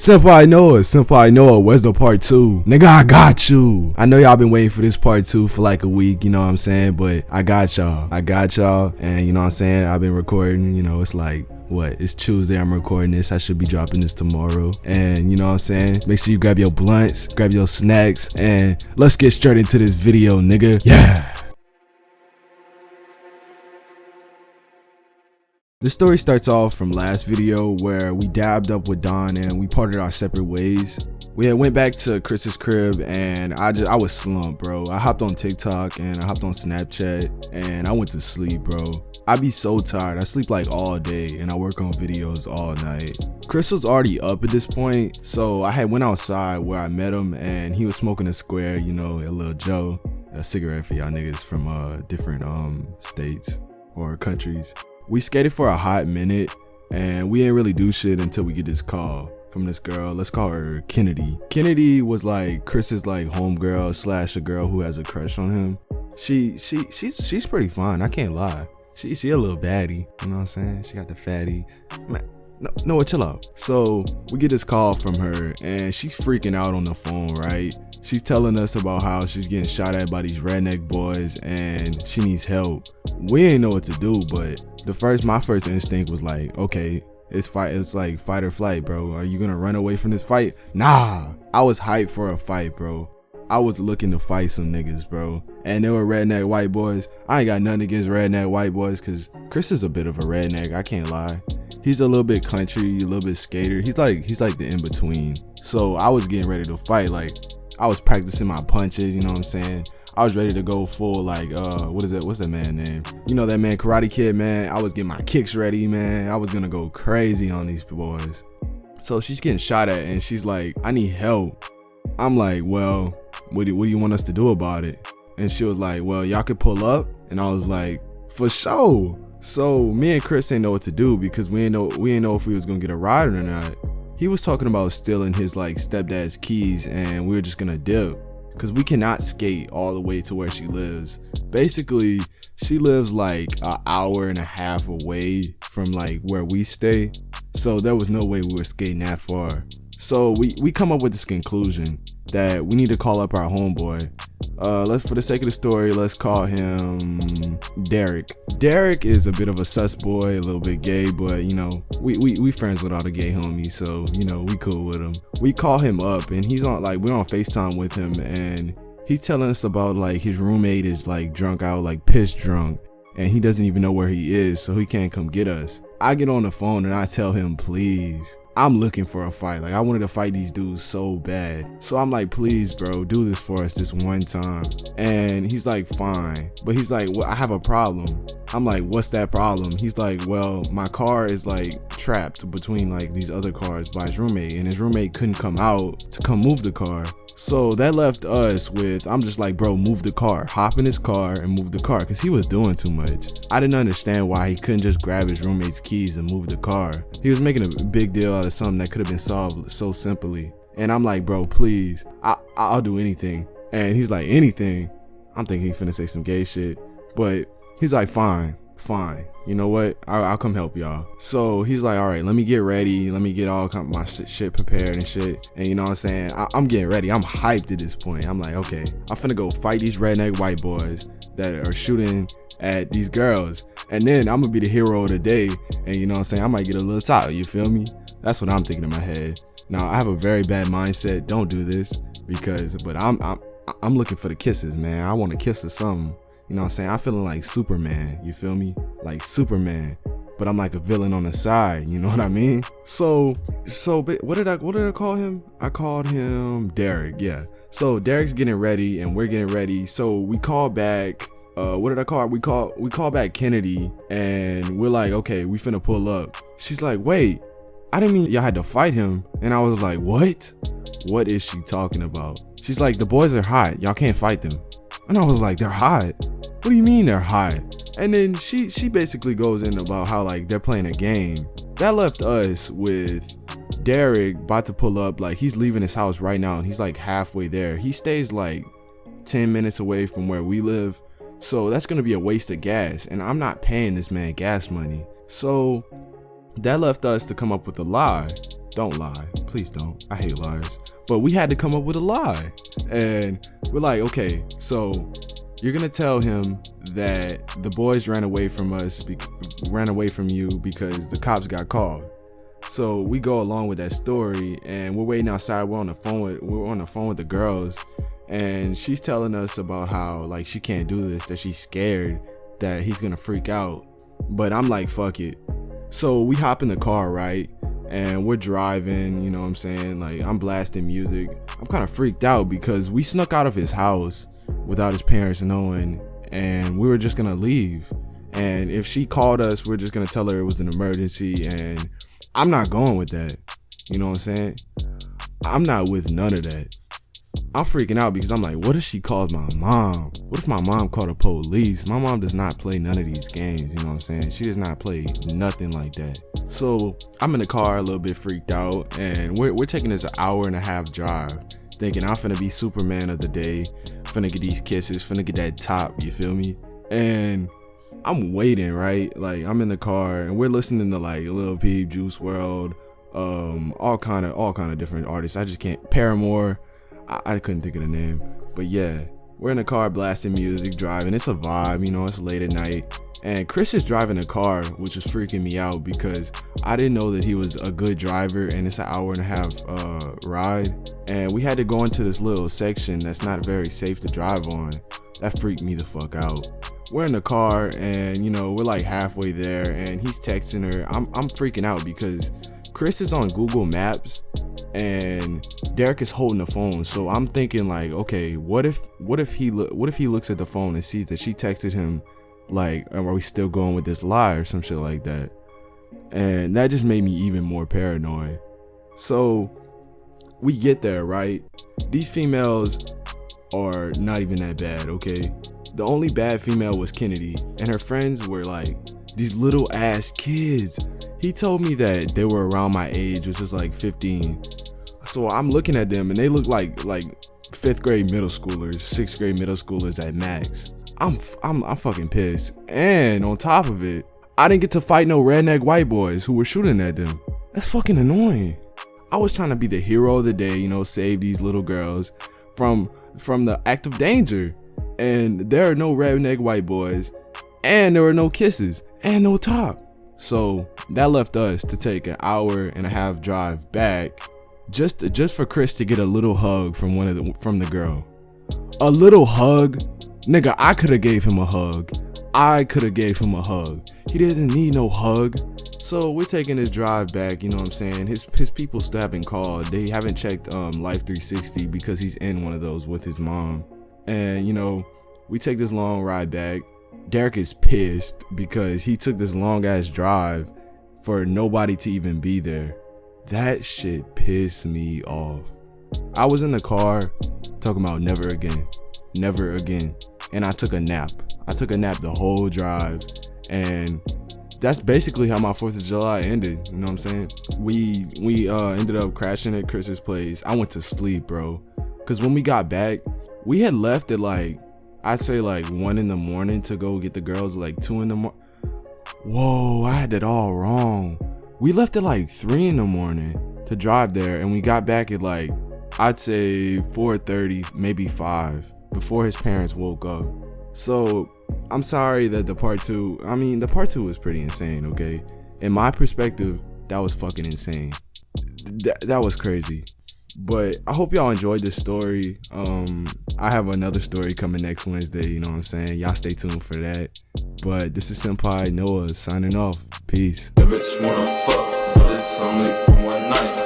SenpaiNoah, where's the part 2? Nigga, I got you. I know y'all been waiting for this part 2 for like a week, you know what I'm saying? But I got y'all. And you know what I'm saying? I've been recording, you know, it's like, what? It's Tuesday, I'm recording this. I should be dropping this tomorrow. And you know what I'm saying? Make sure you grab your blunts, grab your snacks, and let's get straight into this video, nigga. Yeah. The story starts off from last video where we dabbed up with Don and we parted our separate ways. We had went back to Chris's crib and I was slumped, bro. I hopped on TikTok and I hopped on Snapchat and I went to sleep, bro. I be so tired. I sleep like all day and I work on videos all night. Chris was already up at this point, so I had went outside where I met him and he was smoking a square, you know, a little Joe, a cigarette for y'all niggas from different states or countries. We skated for a hot minute and we didn't really do shit until we get this call from this girl. Let's call her Kennedy. Kennedy was like Chris's like homegirl slash a girl who has a crush on him. She's pretty fine, I can't lie. She a little baddie, you know what I'm saying? She got the fatty. Man, no, chill out. So we get this call from her and she's freaking out on the phone, right? She's telling us about how she's getting shot at by these redneck boys and she needs help. We ain't know what to do, but my first instinct was like, okay, it's like fight or flight, bro. Are you gonna run away from this fight? Nah, I was hyped for a fight, bro. I was looking to fight some niggas, bro. And they were redneck white boys. I ain't got nothing against redneck white boys because Chris is a bit of a redneck, I can't lie. He's a little bit country, a little bit skater. He's like the in-between. So I was getting ready to fight. Like, I was practicing my punches, you know what I'm saying? I was ready to go full like, what's that man name? You know that man, Karate Kid, man. I was getting my kicks ready, man. I was gonna go crazy on these boys. So she's getting shot at and she's like, I need help. I'm like, well, what do you want us to do about it? And she was like, well, y'all could pull up. And I was like, for sure. So me and Chris didn't know what to do because we didn't know if we was gonna get a ride or not. He was talking about stealing his like stepdad's keys and we were just gonna dip because we cannot skate all the way to where she lives. Basically, she lives like an hour and a half away from like where we stay. So there was no way we were skating that far. So we come up with this conclusion that we need to call up our homeboy. For the sake of the story, let's call him Derek. Derek is a bit of a sus boy, a little bit gay, but you know, we friends with all the gay homies, so you know, we cool with him. We call him up and we're on FaceTime with him and he's telling us about like his roommate is like drunk out, like piss drunk, and he doesn't even know where he is, so he can't come get us. I get on the phone and I tell him, please, I'm looking for a fight. Like, I wanted to fight these dudes so bad. So I'm like, please, bro, do this for us this one time. And he's like, fine. But he's like, well, I have a problem. I'm like, what's that problem? He's like, well, my car is like trapped between like these other cars by his roommate. And his roommate couldn't come out to come move the car. So that left us with, I'm just like, bro, move the car. Hop in his car and move the car because he was doing too much. I didn't understand why he couldn't just grab his roommate's keys and move the car. He was making a big deal out of something that could have been solved so simply. And I'm like, bro, please, I'll do anything. And he's like, anything? I'm thinking he's finna say some gay shit. But he's like, fine. You know what? I'll come help y'all. So he's like, all right, let me get ready. Let me get all my shit prepared and shit. And you know what I'm saying? I'm getting ready. I'm hyped at this point. I'm like, okay, I'm finna go fight these redneck white boys that are shooting at these girls. And then I'm gonna be the hero of the day. And you know what I'm saying? I might get a little top, you feel me? That's what I'm thinking in my head. Now, I have a very bad mindset. Don't do this but I'm looking for the kisses, man. I want to kiss or something. You know what I'm saying? I'm feeling like Superman, you feel me? Like Superman, but I'm like a villain on the side, you know what I mean? So what did I call him? I called him Derek, yeah. So Derek's getting ready and we're getting ready. So we call back, what did I call? We call back Kennedy and we're like, okay, we finna pull up. She's like, wait, I didn't mean y'all had to fight him. And I was like, what? What is she talking about? She's like, the boys are hot, y'all can't fight them. And I was like, they're hot? What do you mean they're hot? And then she basically goes in about how like they're playing a game. That left us with Derek about to pull up. Like, he's leaving his house right now and he's like halfway there. He stays like 10 minutes away from where we live. So that's gonna be a waste of gas and I'm not paying this man gas money. So that left us to come up with a lie. Don't lie, Please don't. I hate lies. But we had to come up with a lie. And we're like, okay, so you're gonna tell him that the boys ran away from you because the cops got called. So we go along with that story, and we're waiting outside. We're on the phone with the girls, and she's telling us about how like she can't do this, that she's scared that he's gonna freak out. But I'm like, fuck it. So we hop in the car, right? And we're driving, you know what I'm saying? Like, I'm blasting music. I'm kind of freaked out because we snuck out of his house without his parents knowing, and we were just gonna leave. And if she called us, we're just gonna tell her it was an emergency, and I'm not going with that. You know what I'm saying? I'm not with none of that. I'm freaking out because I'm like, what if she calls my mom? What if my mom called the police? My mom does not play none of these games, you know what I'm saying? She does not play nothing like that. So I'm in the car a little bit freaked out, and we're taking this 1.5 hour drive, thinking I'm finna be Superman of the day, finna get these kisses, finna get that top, you feel me? And I'm waiting, right? Like, I'm in the car and we're listening to like Lil Peep, Juice WRLD, all kind of different artists. I just can't. Paramore. I couldn't think of the name, but yeah, we're in the car blasting music, driving. It's a vibe, you know. It's late at night, and Chris is driving the car, which is freaking me out because I didn't know that he was a good driver, and it's 1.5 hour ride, and we had to go into this little section that's not very safe to drive on. That freaked me the fuck out. We're in the car, and you know, we're like halfway there, and he's texting her. I'm freaking out because Chris is on Google Maps and Derek is holding the phone. So I'm thinking like, okay, what if he looks at the phone and sees that she texted him, like, are we still going with this lie or some shit like that? And that just made me even more paranoid. So we get there, right? These females are not even that bad, okay? The only bad female was Kennedy, and her friends were like these little ass kids. He told me that they were around my age, which is like 15. So I'm looking at them and they look like 5th grade middle schoolers, 6th grade middle schoolers at max. I'm fucking pissed. And on top of it, I didn't get to fight no redneck white boys who were shooting at them. That's fucking annoying. I was trying to be the hero of the day, you know, save these little girls from the act of danger. And there are no redneck white boys, and there were no kisses, and no top. So that left us to take 1.5 hour drive back, just for Chris to get a little hug from the girl. A little hug, nigga. I could have gave him a hug. He doesn't need no hug. So we're taking this drive back, you know what I'm saying? His people still haven't called. They haven't checked Life 360 because he's in one of those with his mom. And you know, we take this long ride back. Derek is pissed because he took this long ass drive for nobody to even be there. That shit pissed me off. I was in the car talking about never again. And I took a nap the whole drive, and that's basically how my 4th of July ended. You know what I'm saying? We ended up crashing at Chris's place. I went to sleep, bro, because when we got back, we had left at like, I'd say like 1 in the morning to go get the girls, like 2 in the morning. Whoa, I had it all wrong. We left at like 3 in the morning to drive there, and we got back at like, I'd say 4:30, maybe 5, before his parents woke up. So I'm sorry that the part two was pretty insane, okay? In my perspective, that was fucking insane. That was crazy. But I hope y'all enjoyed this story. I have another story coming next Wednesday, you know what I'm saying? Y'all stay tuned for that. But this is SenpaiNoah signing off. Peace. The bitch wanna fuck, but it's only for one night.